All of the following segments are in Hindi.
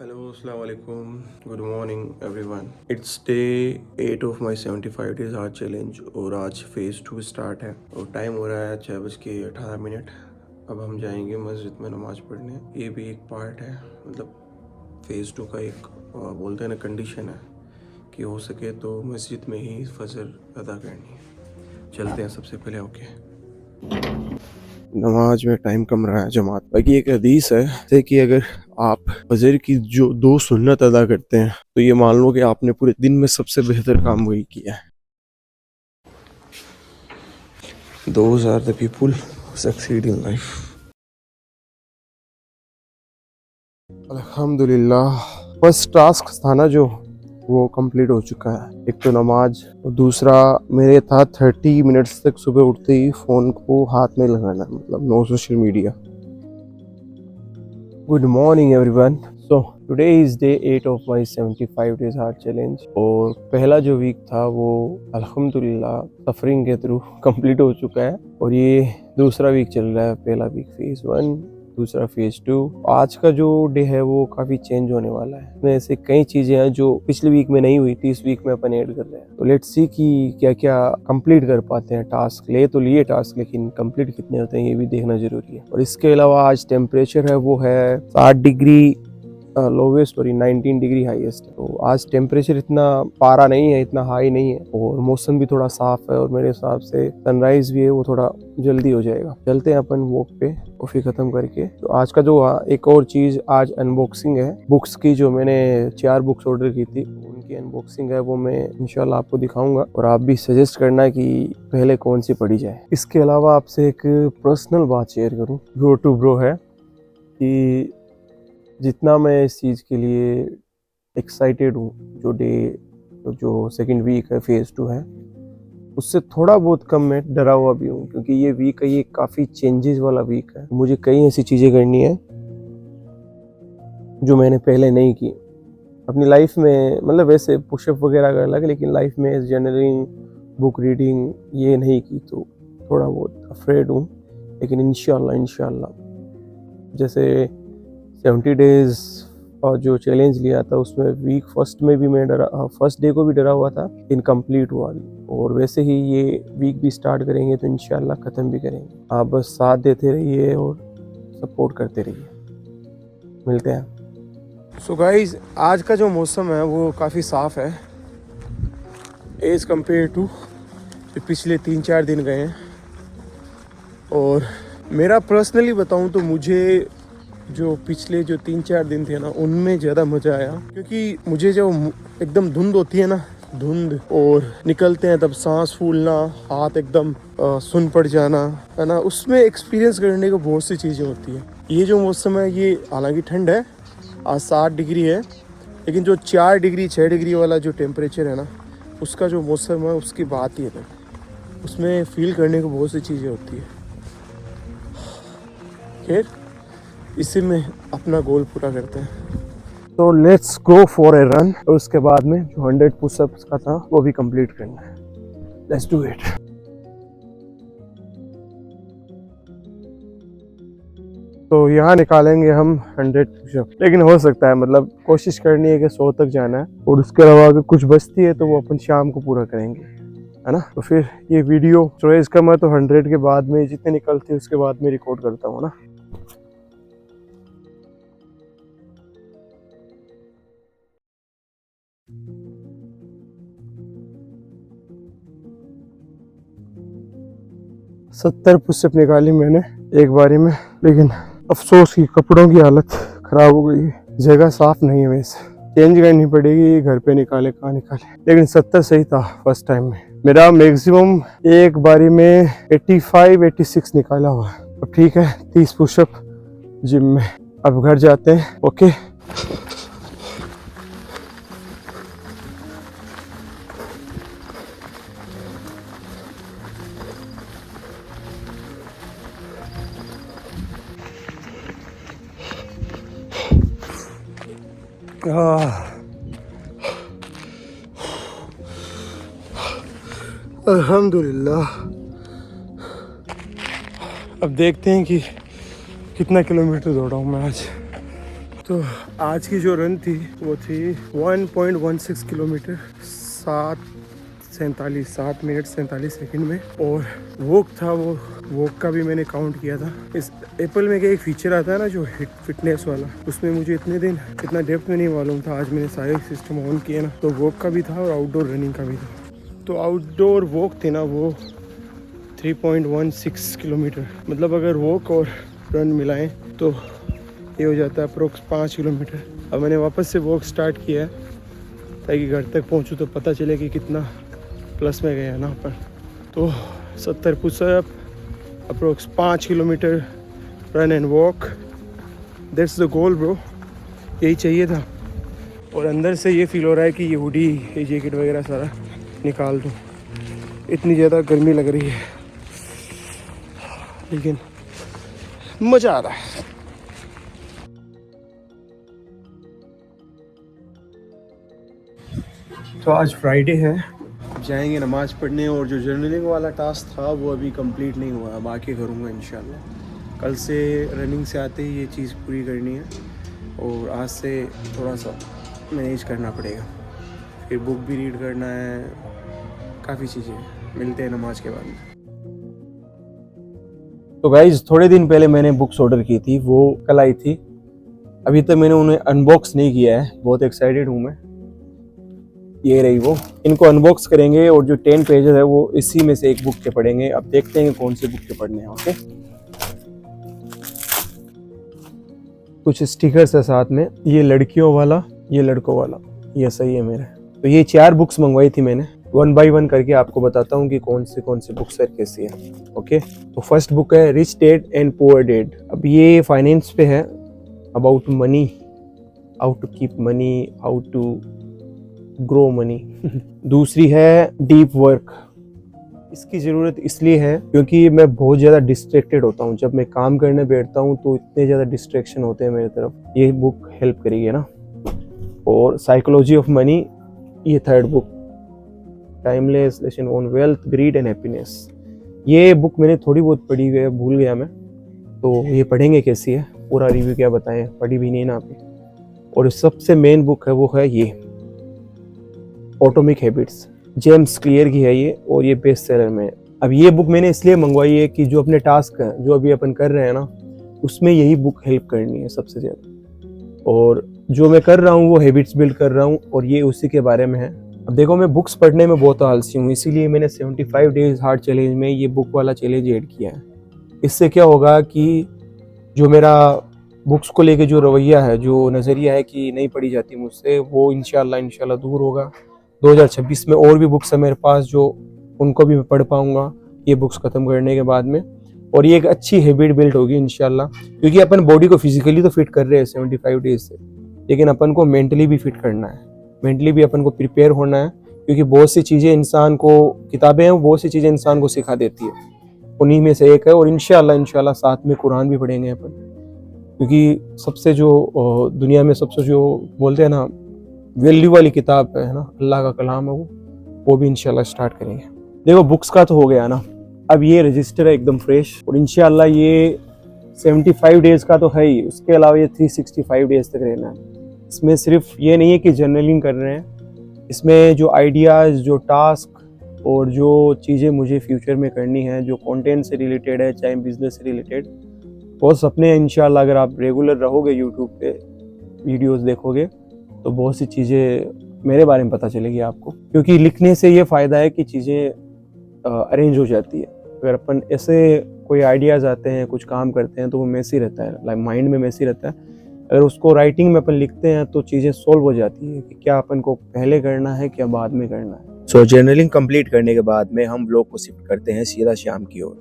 Hello, Assalamu alaikum. Good morning, everyone. It's day 8 of my 75 days hard challenge और आज फेज़ 2 स्टार्ट है और टाइम हो रहा है 6:18। अब हम जाएंगे मस्जिद में नमाज पढ़ने। ये भी एक पार्ट है, मतलब फेज़ 2 का एक बोलते हैं ना कंडीशन है कि हो सके तो मस्जिद में ही फजर अदा करनी है। चलते हैं सबसे पहले। ओके, नमाज में टाइम कम रहा है जमात। बाकी एक हदीस है कि अगर आप फजर की जो 2 सुन्नत अदा करते हैं तो ये मान लो कि आपने पूरे दिन में सबसे बेहतर काम वही किया है। Those are the people who succeed in life. अल्हम्दुलिल्लाह, फर्स्ट टास्क था ना जो वो कंप्लीट हो चुका है। एक तो नमाज और दूसरा मेरे था 30 मिनट्स तक सुबह उठते ही फ़ोन को हाथ में लगाना, मतलब no social media. Good morning everyone. So today is day 8 of my 75 days hard challenge और पहला जो वीक था वो अल्हम्दुलिल्लाह सफरिंग के थ्रू कंप्लीट हो चुका है और ये दूसरा वीक चल रहा है। पहला वीक फेज़ 1, दूसरा फेज़ 2। आज का जो डे है वो काफ़ी चेंज होने वाला है। इसमें ऐसे कई चीज़ें हैं जो पिछले वीक में नहीं हुई थी, इस वीक में अपन ऐड कर रहे हैं। तो लेट्स सी कि क्या क्या कंप्लीट कर पाते हैं। टास्क ले तो लिए टास्क, लेकिन कंप्लीट कितने होते हैं ये भी देखना जरूरी है। और इसके अलावा आज टेम्परेचर है वो है 60 डिग्री लोवेस्ट और 19 डिग्री हाईएस्ट है। तो आज टेम्परेचर इतना पारा नहीं है, इतना हाई नहीं है और मौसम भी थोड़ा साफ है और मेरे हिसाब से सनराइज भी है वो थोड़ा जल्दी हो जाएगा। चलते हैं अपन वॉक पे कॉफी खत्म करके। तो आज का जो एक और चीज आज अनबॉक्सिंग है बुक्स की। जो मैंने 4 बुक्स ऑर्डर की थी उनकी अनबॉक्सिंग है, वो मैं इंशाल्लाह आपको दिखाऊंगा और आप भी सजेस्ट करना कि पहले कौन सी पढ़ी जाए। इसके अलावा आपसे एक पर्सनल बात शेयर करूँ, ब्रो टू ब्रो है कि जितना मैं इस चीज़ के लिए एक्साइटेड हूँ, जो सेकंड वीक है फेज़ 2 है, उससे थोड़ा बहुत कम मैं डरा हुआ भी हूँ, क्योंकि ये वीक है, ये काफ़ी चेंजेस वाला वीक है। मुझे कई ऐसी चीज़ें करनी है जो मैंने पहले नहीं की अपनी लाइफ में। मतलब वैसे पुशअप वगैरह कर लगा, लेकिन लाइफ में जर्नलिंग, बुक रीडिंग ये नहीं की, तो थोड़ा बहुत अफ्रेड हूँ। लेकिन इंशाल्लाह जैसे 70 डेज और जो चैलेंज लिया था उसमें वीक फर्स्ट में भी मैं फर्स्ट डे को भी डरा हुआ था, इनकम्प्लीट हुआ। और वैसे ही ये वीक भी स्टार्ट करेंगे तो इंशाल्लाह ख़त्म भी करेंगे। आप बस साथ देते रहिए और सपोर्ट करते रहिए। मिलते हैं। सो गाइज, आज का जो मौसम है वो काफ़ी साफ़ है एज़ कम्पेयर टू जो पिछले 3-4 दिन गए हैं। और मेरा पर्सनली बताऊं तो मुझे जो पिछले जो 3-4 दिन थे ना उनमें ज़्यादा मज़ा आया, क्योंकि मुझे जो एकदम धुंध होती है ना, धुंध और निकलते हैं तब सांस फूलना, हाथ एकदम सुन पड़ जाना है ना, उसमें एक्सपीरियंस करने को बहुत सी चीज़ें होती हैं। ये जो मौसम है ये हालांकि ठंड है, आज 60 डिग्री है, लेकिन जो 4 डिग्री 6 डिग्री वाला जो टेम्परेचर है ना उसका जो मौसम है उसकी बात ही है, उसमें फील करने को बहुत सी चीज़ें होती है। खैर, इसी में अपना गोल पूरा करते हैं। तो let's go for a run और उसके बाद में जो 100 पुशअप्स का था वो भी कंप्लीट करना है। Let's do it. तो यहाँ निकालेंगे हम 100 पुशअप, लेकिन हो सकता है, मतलब कोशिश करनी है कि 100 तक जाना है और उसके अलावा अगर कुछ बचती है तो वो अपन शाम को पूरा करेंगे, है ना। तो फिर ये वीडियो स्टोरेज कम है तो 100 के बाद में जितने निकलते हैं उसके बाद में रिकॉर्ड करता हूँ ना। सत्तर पुशअप निकाली मैंने एक बारी में, लेकिन अफसोस की कपड़ों की हालत खराब हो गई। जगह साफ नहीं है, वैसे चेंज करनी पड़ेगी, घर पे निकाले कहाँ निकाले। लेकिन 70 सही था फर्स्ट टाइम में। मेरा मैक्सिमम एक बारी में 85-86 निकाला हुआ। अब ठीक है, 30 पुशअप जिम में। अब घर जाते हैं। ओके, अल्हम्दुलिल्लाह। अब देखते हैं कि कितना किलोमीटर दौड़ा हूँ मैं आज। तो आज की जो रन थी वो थी 1.16 किलोमीटर 7 मिनट 47 सेकंड में। और वॉक था, वो वॉक का भी मैंने काउंट किया था। इस एप्पल में क्या एक फीचर आता है ना जो फिटनेस वाला, उसमें मुझे इतने दिन इतना डेप्थ में नहीं मालूम था। आज मैंने सारे सिस्टम ऑन किए ना, तो वॉक का भी था और आउटडोर रनिंग का भी था। तो आउटडोर वॉक थी ना वो 3.16 किलोमीटर, मतलब अगर वॉक और रन मिलाएं तो ये हो जाता है अप्रोक्स 5 किलोमीटर। अब मैंने वापस से वॉक स्टार्ट किया है ताकि घर तक पहुंचूं तो पता चले कि कितना प्लस में गया ना पर। तो 70 pushup, approx 5 kilometre run and walk, that's the goal bro. यही चाहिए था। और अंदर से ये फील हो रहा है कि ये हुडी, ये जैकेट वगैरह सारा निकाल दूँ, इतनी ज़्यादा गर्मी लग रही है, लेकिन मज़ा आ रहा है। तो आज फ्राइडे है, जाएंगे नमाज़ पढ़ने। और जो जर्नलिंग वाला टास्क था वो अभी कंप्लीट नहीं हुआ, बाकी करूँगा इंशाल्लाह। कल से रनिंग से आते ही ये चीज़ पूरी करनी है और आज से थोड़ा सा मैनेज करना पड़ेगा। फिर बुक भी रीड करना है, काफ़ी चीज़ें। मिलते हैं नमाज के बाद में। तो गाइज थोड़े दिन पहले मैंने बुक्स ऑर्डर की थी, वो कल आई थी। अभी तक मैंने उन्हें अनबॉक्स नहीं किया है, बहुत एक्साइटेड हूँ मैं। ये रही वो, इनको अनबॉक्स करेंगे और जो 10 पेजेस है वो इसी में से एक बुक के पढ़ेंगे। अब देखते हैं कौन सी बुक के पढ़ने हैं। ओके, कुछ स्टिकर्स है साथ में, ये लड़कियों वाला, ये लड़कों वाला, ये सही है मेरा। तो ये 4 बुक्स मंगवाई थी मैंने, 1 बाय 1 करके आपको बताता हूँ कि कौन सी बुक्स है, कैसी है। ओके, तो फर्स्ट बुक है rich dad and poor dad. अब ये फाइनेंस पे है, about money, how to keep money, how to grow money. दूसरी है डीप वर्क। इसकी ज़रूरत इसलिए है क्योंकि मैं बहुत ज़्यादा डिस्ट्रैक्टेड होता हूँ। जब मैं काम करने बैठता हूँ तो इतने ज़्यादा डिस्ट्रैक्शन होते हैं मेरी तरफ, ये बुक हेल्प करेगी ना। और साइकोलॉजी ऑफ मनी, ये third book, timeless lesson on wealth, grid and happiness. ये बुक मैंने थोड़ी बहुत पढ़ी है, भूल गया मैं, तो ये पढ़ेंगे कैसी है, पूरा रिव्यू क्या बताएं, पढ़ी भी नहीं ना अभी। और सबसे मेन बुक है वो है ये एटॉमिक हैबिट्स, जेम्स क्लियर की है ये, और ये बेस्ट सेलर में। अब ये बुक मैंने इसलिए मंगवाई है कि जो अपने टास्क है जो अभी अपन कर रहे हैं ना, उसमें यही बुक हेल्प करनी है सबसे ज़्यादा। और जो मैं कर रहा हूँ वो हैबिट्स बिल्ड कर रहा हूँ और ये उसी के बारे में है। अब देखो, मैं बुक्स पढ़ने में बहुत आलसी हूँ, इसीलिए मैंने 75 डेज हार्ड चैलेंज में ये बुक वाला चैलेंज ऐड किया है। इससे क्या होगा कि जो मेरा बुक्स को लेके जो रवैया है, जो नज़रिया है कि नहीं पढ़ी जाती मुझसे, वो इंशाल्लाह दूर होगा। 2026 में और भी बुक्स है मेरे पास जो उनको भी मैं पढ़ पाऊंगा ये बुक्स ख़त्म करने के बाद में। और ये एक अच्छी हैबिट बिल्ड होगी इंशाल्लाह, क्योंकि अपन बॉडी को फिजिकली तो फिट कर रहे हैं 75 डेज से, लेकिन अपन को मेंटली भी फिट करना है, मेंटली भी अपन को प्रिपेयर होना है। क्योंकि बहुत सी चीज़ें इंसान को, किताबें हैं, बहुत सी चीज़ें इंसान को सिखा देती है, उन्हीं में से एक है। और इंशाल्लाह साथ में कुरान भी पढ़ेंगे अपन, क्योंकि सबसे जो दुनिया में सबसे जो बोलते हैं ना वैल्यू वाली किताब है ना, अल्लाह का कलाम है वो भी इंशाल्लाह स्टार्ट करेंगे। देखो, बुक्स का तो हो गया ना, अब ये रजिस्टर है एकदम फ्रेश, और इंशाल्लाह ये 75 डेज का तो है ही, उसके अलावा ये 365 डेज तक रहना है। इसमें सिर्फ ये नहीं है कि जर्नलिंग कर रहे हैं, इसमें जो आइडियाज़, जो टास्क और जो चीज़ें मुझे फ्यूचर में करनी है, जो कंटेंट से रिलेटेड है, चाहे बिजनेस से रिलेटेड, बहुत सपने हैं इंशाल्लाह। अगर आप रेगुलर रहोगे यूट्यूब पे, वीडियोस देखोगे, तो बहुत सी चीज़ें मेरे बारे में पता चलेगी आपको। क्योंकि लिखने से ये फ़ायदा है कि चीज़ें अरेंज हो जाती है। अगर अपन ऐसे कोई आइडियाज़ आते हैं, कुछ काम करते हैं, तो वो मैसी रहता है, लाइक माइंड में मैसी रहता है। अगर उसको राइटिंग में अपन लिखते हैं तो चीज़ें सॉल्व हो जाती है कि क्या अपन को पहले करना है, क्या बाद में करना है। सो जर्नलिंग कंप्लीट करने के बाद में हम ब्लॉग को शिफ्ट करते हैं सीधा शाम की ओर।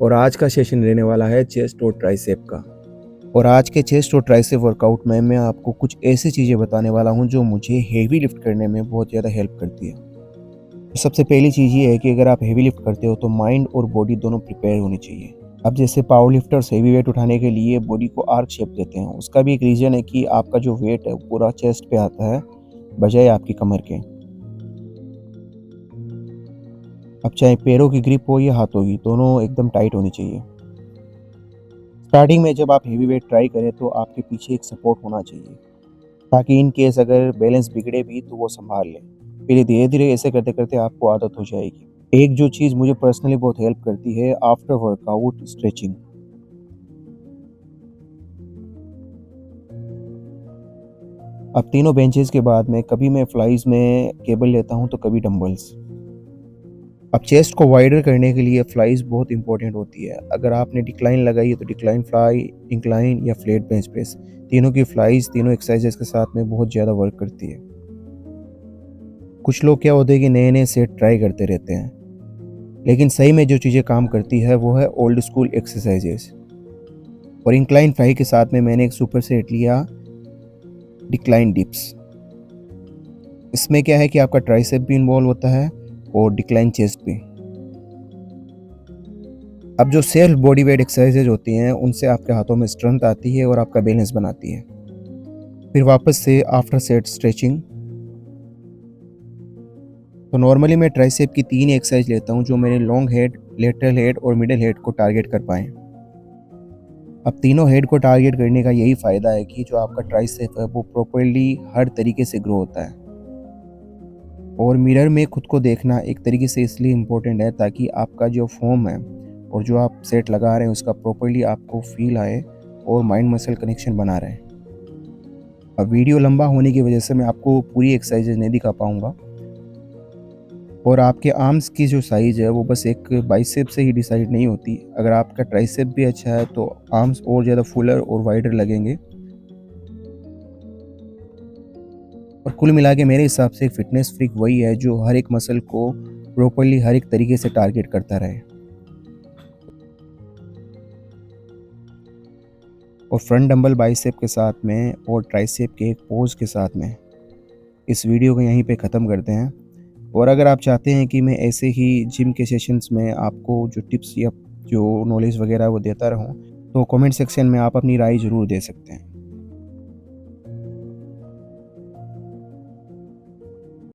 और आज का सेशन रहने वाला है चेस्ट और ट्राइसेप का। और आज के चेस्ट और ट्राइसेप वर्कआउट में मैं आपको कुछ ऐसी चीज़ें बताने वाला हूं जो मुझे हेवी लिफ्ट करने में बहुत ज़्यादा हेल्प करती है। सबसे पहली चीज़ ये है कि अगर आप हेवी लिफ्ट करते हो तो माइंड और बॉडी दोनों प्रिपेयर होनी चाहिए। अब जैसे पावर लिफ्टर्स हेवी वेट उठाने के लिए बॉडी को आर्क शेप देते हैं, उसका भी एक रीज़न है कि आपका जो वेट है पूरा चेस्ट पे आता है बजाय आपकी कमर के। अब चाहे पैरों की ग्रिप हो या हाथों की, दोनों एकदम टाइट होनी चाहिए। स्टार्टिंग में जब आप हेवी वेट ट्राई करें तो आपके पीछे एक सपोर्ट होना चाहिए, ताकि इन केस अगर बैलेंस बिगड़े भी तो वो संभाल ले। फिर धीरे धीरे ऐसे करते करते आपको आदत हो जाएगी। एक जो चीज़ मुझे पर्सनली बहुत हेल्प करती है, आफ्टर वर्कआउट स्ट्रेचिंग। अब तीनों बेंचेस के बाद में कभी मैं फ्लाइज में केबल लेता हूँ तो कभी डंबल्स। अब चेस्ट को वाइडर करने के लिए फ्लाइज बहुत इंपॉर्टेंट होती है। अगर आपने डिक्लाइन लगाई है तो डिक्लाइन फ्लाई, इंक्लाइन या फ्लैट बेंच प्रेस, तीनों की फ्लाइज तीनों एक्सरसाइजेस के साथ में बहुत ज़्यादा वर्क करती है। कुछ लोग क्या होते हैं कि नए नए सेट ट्राई करते रहते हैं, लेकिन सही में जो चीज़ें काम करती है वो है ओल्ड स्कूल एक्सरसाइजेस। और इंक्लाइन फ्लाई के साथ में मैंने एक सुपर सेट लिया, डिक्लाइन डिप्स। इसमें क्या है कि आपका ट्राइसेप भी इन्वॉल्व होता है और डिक्लाइन चेस्ट भी। अब जो सेल्फ बॉडी वेट एक्सरसाइजेज होती हैं उनसे आपके हाथों में स्ट्रेंथ आती है और आपका बैलेंस बनाती है। फिर वापस से आफ्टर सेट स्ट्रेचिंग। तो नॉर्मली मैं ट्राइसेप की 3 एक्सरसाइज लेता हूँ जो मेरे लॉन्ग हेड, लेटरल हेड और मिडिल हेड को टारगेट कर पाएँ। अब तीनों हेड को टारगेट करने का यही फ़ायदा है कि जो आपका ट्राइसेप है वो प्रॉपर्ली हर तरीके से ग्रो होता है। और मिरर में खुद को देखना एक तरीके से इसलिए इम्पोर्टेंट है ताकि आपका जो फॉर्म है और जो आप सेट लगा रहे हैं उसका प्रॉपर्ली आपको फील आए और माइंड मसल कनेक्शन बना रहे हैं। अब वीडियो लंबा होने की वजह से मैं आपको पूरी एक्सरसाइजेज नहीं दिखा पाऊँगा। और आपके आर्म्स की जो साइज़ है वो बस एक बाइसेप से ही डिसाइड नहीं होती। अगर आपका ट्राइसेप भी अच्छा है तो आर्म्स और ज़्यादा फुलर और वाइडर लगेंगे। और कुल मिला के मेरे हिसाब से फिटनेस फ्रीक वही है जो हर एक मसल को प्रॉपर्ली हर एक तरीके से टारगेट करता रहे। और फ्रंट डंबल बाइसेप के साथ में और ट्राइसेप के एक पोज के साथ में इस वीडियो को यहीं पे ख़त्म करते हैं। और अगर आप चाहते हैं कि मैं ऐसे ही जिम के सेशंस में आपको जो टिप्स या जो नॉलेज वगैरह वो देता रहूं, तो कमेंट सेक्शन में आप अपनी राय ज़रूर दे सकते हैं।